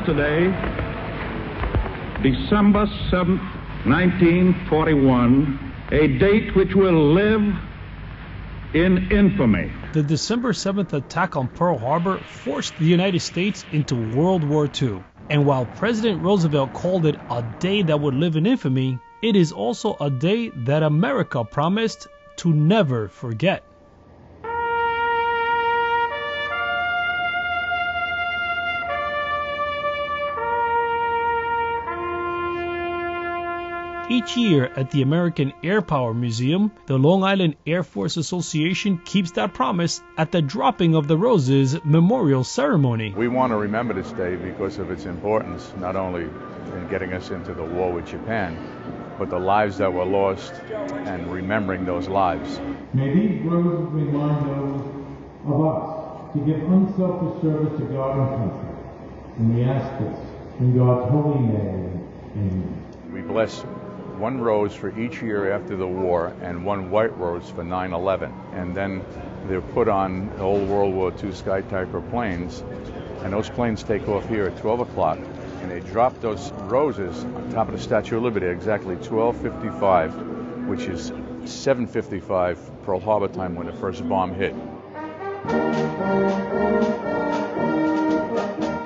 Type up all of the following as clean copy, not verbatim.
yesterday, December 7th, 1941, a date which will live in infamy. The December 7th attack on Pearl Harbor forced the United States into World War II. And while President Roosevelt called it a day that would live in infamy, it is also a day that America promised to never forget. Each year at the American Air Power Museum, the Long Island Air Force Association keeps that promise at the dropping of the Roses memorial ceremony. We want to remember this day because of its importance, not only in getting us into the war with Japan, but the lives that were lost and remembering those lives. May these roses remind those of us to give unselfish service to God and country. And we ask this in God's holy name. Amen. We bless one rose for each year after the war and one white rose for 9/11. And then they're put on old World War II Skytyper planes, and those planes take off here at 12 o'clock, and they drop those roses on top of the Statue of Liberty at exactly 12:55, which is 7:55 Pearl Harbor time when the first bomb hit.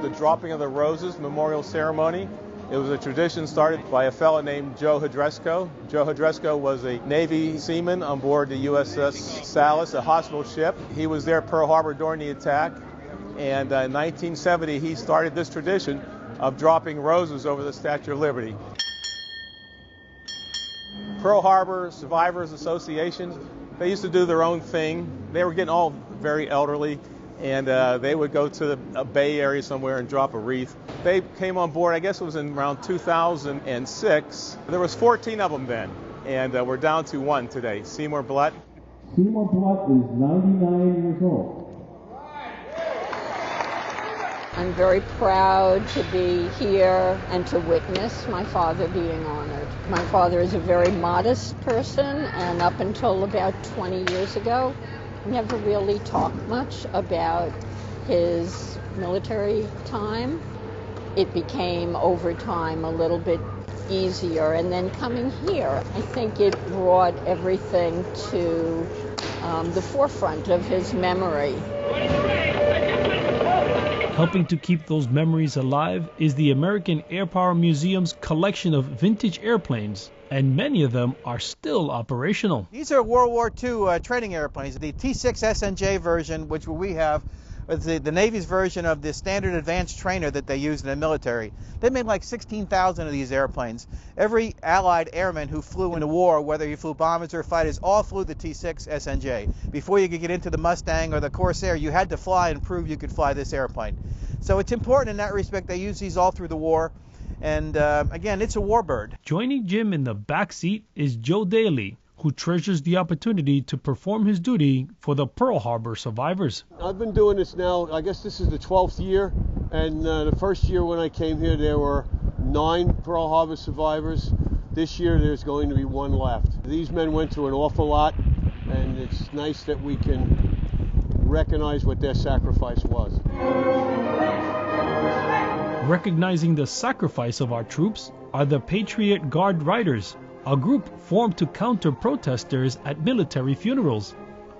The dropping of the roses memorial ceremony. It was a tradition started by a fellow named Joe Hodresko. Joe Hodresko was a Navy seaman on board the USS Salis, a hospital ship. He was there at Pearl Harbor during the attack, and in 1970 he started this tradition of dropping roses over the Statue of Liberty. Pearl Harbor Survivors Association, they used to do their own thing. They were getting all very elderly, and they would go to a bay area somewhere and drop a wreath. They came on board, I guess it was in around 2006. There was 14 of them then, and we're down to one today, Seymour Blutt. Seymour Blutt is 99 years old. I'm very proud to be here and to witness my father being honored. My father is a very modest person, and up until about 20 years ago, never really talked much about his military time. It became, over time, a little bit easier. And then coming here, I think it brought everything to the forefront of his memory. Helping to keep those memories alive is the American Air Power Museum's collection of vintage airplanes, and many of them are still operational. These are World War II training airplanes. The T6 SNJ version, which we have, is the Navy's version of the standard advanced trainer that they use in the military. They made like 16,000 of these airplanes. Every Allied airman who flew in the war, whether you flew bombers or fighters, all flew the T6 SNJ. Before you could get into the Mustang or the Corsair, you had to fly and prove you could fly this airplane. So it's important in that respect. They use these all through the war. And again, it's a warbird. Joining Jim in the back seat is Joe Daly, who treasures the opportunity to perform his duty for the Pearl Harbor survivors. I've been doing this now, I guess this is the 12th year, and the first year when I came here there were 9 Pearl Harbor survivors. This year there's going to be 1 left. These men went through an awful lot, and it's nice that we can recognize what their sacrifice was. Recognizing the sacrifice of our troops are the Patriot Guard Riders, a group formed to counter protesters at military funerals.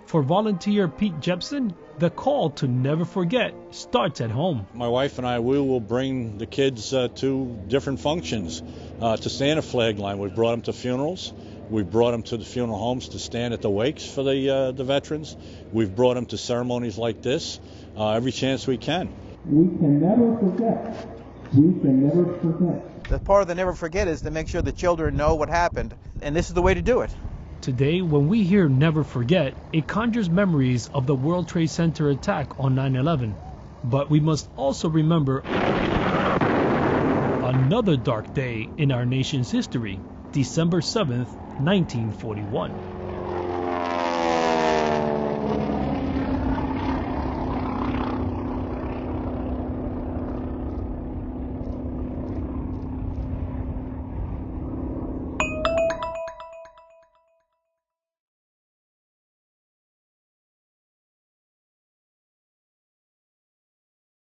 For volunteer Pete Jepson, the call to never forget starts at home. My wife and I, we will bring the kids to different functions to stand a flag line. We've brought them to funerals. We've brought them to the funeral homes to stand at the wakes for the veterans. We've brought them to ceremonies like this every chance we can. We can never forget. We can never forget. The part of the never forget is to make sure the children know what happened, and this is the way to do it. Today, when we hear never forget, it conjures memories of the World Trade Center attack on 9/11. But we must also remember another dark day in our nation's history, December 7th, 1941.